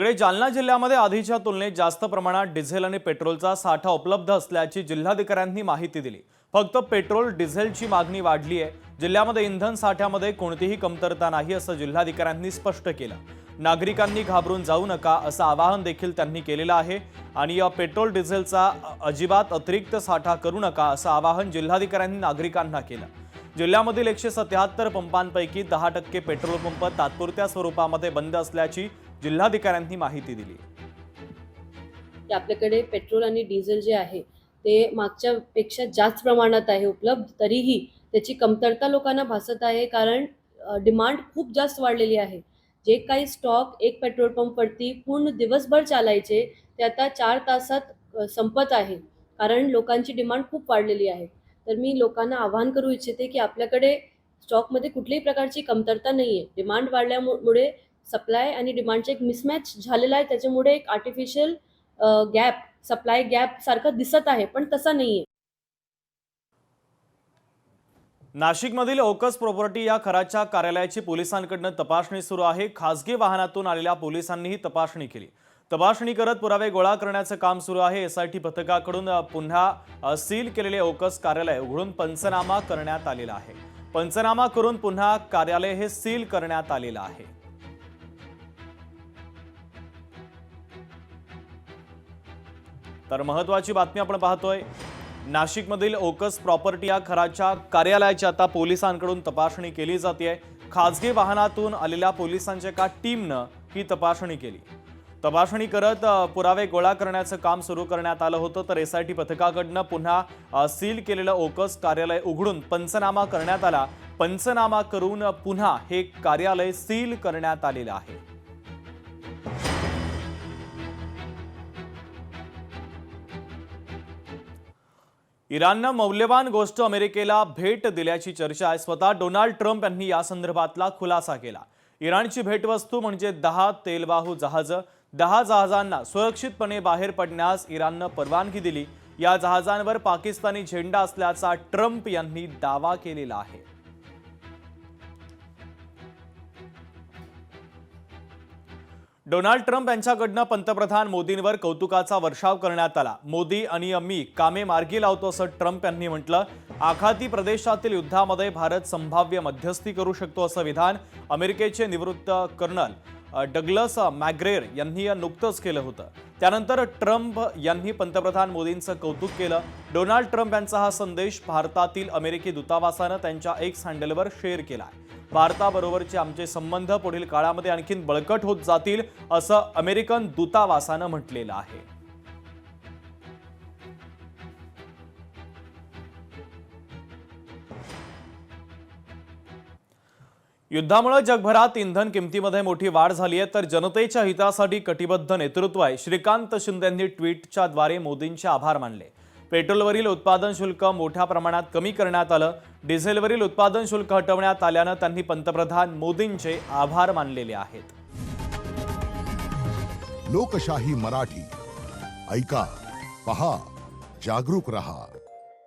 इकडे जालना जिल्ह्यामध्ये आधीच्या तुलनेत जास्त प्रमाणात डिझेल आणि पेट्रोलचा साठा उपलब्ध असल्याची जिल्हाधिकाऱ्यांनी माहिती दिली। फक्त पेट्रोल डिझेलची मागणी वाढली आहे। जिल्ह्यामध्ये इंधन साठ्यामध्ये कोणतीही कमतरता नाही असं जिल्हाधिकाऱ्यांनी स्पष्ट केलं। नागरिकांनी घाबरून जाऊ नका असं आवाहन देखील त्यांनी केलेलं आहे आणि या पेट्रोल डिझेलचा अजिबात अतिरिक्त साठा करू नका असं आवाहन जिल्हाधिकाऱ्यांनी नागरिकांना केलं। जिल्ह्यामधील 177 पंपांपैकी 10% पेट्रोल पंप तात्पुरत्या स्वरूपामध्ये बंद असल्याची जिल्हाधिकाऱ्यांनी माहिती दिली। आपल्याकडे पेट्रोल आणि डिझेल जे आहे ते मागच्या पेक्षा जास्त प्रमाणात आहे उपलब्ध, तरीही त्याची कमतरता लोकांना भासत आहे कारण डिमांड खूप जास्त वाढलेली आहे। जे काही स्टॉक एक पेट्रोल पंप वरती पूर्ण दिवसभर चालायचे ते आता 4 तासात संपत आहे कारण लोकांची डिमांड खूप वाढलेली आहे। तर मी लोकांना आवाहन करू इच्छिते की आपल्याकडे स्टॉकमध्ये कुठल्याही प्रकारची कमतरता नाहीये। डिमांड वाढल्यामुळे सप्लाय आणि डिमांडचे एक मिसमॅच झालेला आहे, त्याच्यामुळे एक आर्टिफिशियल गॅप, सप्लाय गॅप सारखं दिसत आहे, पण तसा नाहीये। नाशिकमधील ओकस प्रॉपर्टी या खराच्या कार्यालयाची पोलिसांकडून तपासणी सुरू आहे। खासगी वाहनातून आलेल्या पोलिसांनी ही तपासणी केली। तपासणी करत पुरावे गोळा करण्याचं काम सुरू आहे। एसआयटी पथकाकडून पुन्हा सील केलेले ओकस कार्यालय उघडून पंचनामा करण्यात आलेला आहे। पंचनामा करून पुन्हा कार्यालय हे सील करण्यात आलेलं आहे। तर महत्त्वाची बातमी आपण पाहतोय, नाशिकमधील ओकस प्रॉपर्टी या खराच्या कार्यालयाची आता पोलिसांकडून तपासणी केली जाते। खासगी वाहनातून आलेल्या पोलिसांच्या एका टीमनं ही तपासणी केली। तपासणी करत पुरावे गोळा करण्याचं काम सुरू करण्यात आलं होतं। तर एसआयटी पथकाकडून पुन्हा सील केलेलं ओकस कार्यालय उघडून पंचनामा करण्यात आला। पंचनामा करून पुन्हा हे कार्यालय सील करण्यात आलेलं आहे। इराणनं मौल्यवान गोष्ट अमेरिकेला भेट दिल्याची चर्चा आहे। स्वतः डोनाल्ड ट्रम्प यांनी या संदर्भातला खुलासा केला। इराणची भेटवस्तू म्हणजे 10 तेलवाहू जहाजं। 10 जहाजांना सुरक्षितपणे बाहेर पडण्यास इराणनं परवानगी दिली। या जहाजांवर पाकिस्तानी झेंडा असल्याचा ट्रम्प यांनी दावा केलेला आहे। डोनाल्ड ट्रम्प यांच्याकडून पंतप्रधान मोदींवर कौतुकाचा वर्षाव करण्यात आला। मोदी आणि मी कामे मार्गी लावतो असं ट्रम्प यांनी म्हटलं। आखाती प्रदेशातील युद्धामध्ये भारत संभाव्य मध्यस्थी करू शकतो असं विधान अमेरिकेचे निवृत्त कर्नल डग्लस मॅकग्रेर यांनी नुकतंच केलं होतं। त्यानंतर ट्रम्प यांनी पंतप्रधान मोदींचं कौतुक केलं। डोनाल्ड ट्रम्प यांचा हा संदेश भारतातील अमेरिकी दूतावासानं त्यांच्या एक्स हँडलवर शेअर केला। भारताबरोबरचे आमचे संबंध पुढील काळामध्ये आणखीन बळकट होत जातील असं अमेरिकन दूतावासानं म्हटलेलं आहे। युद्धामुळे जगभरात इंधन किमतीमध्ये मोठी वाढ झाली आहे, तर जनतेच्या हितासाठी कटिबद्ध नेतृत्व आहे। श्रीकांत शिंदे यांनी ट्विटच्या द्वारे मोदींचे आभार मानले। पेट्रोलवरील उत्पादन शुल्क मोठ्या प्रमाणात कमी करण्यात आलं। डिझेलवरील उत्पादन शुल्क हटवण्यात आल्यानं त्यांनी पंतप्रधान मोदींचे आभार मानलेले आहेत। लोकशाही मराठी ऐका, पहा, जागरूक रहा।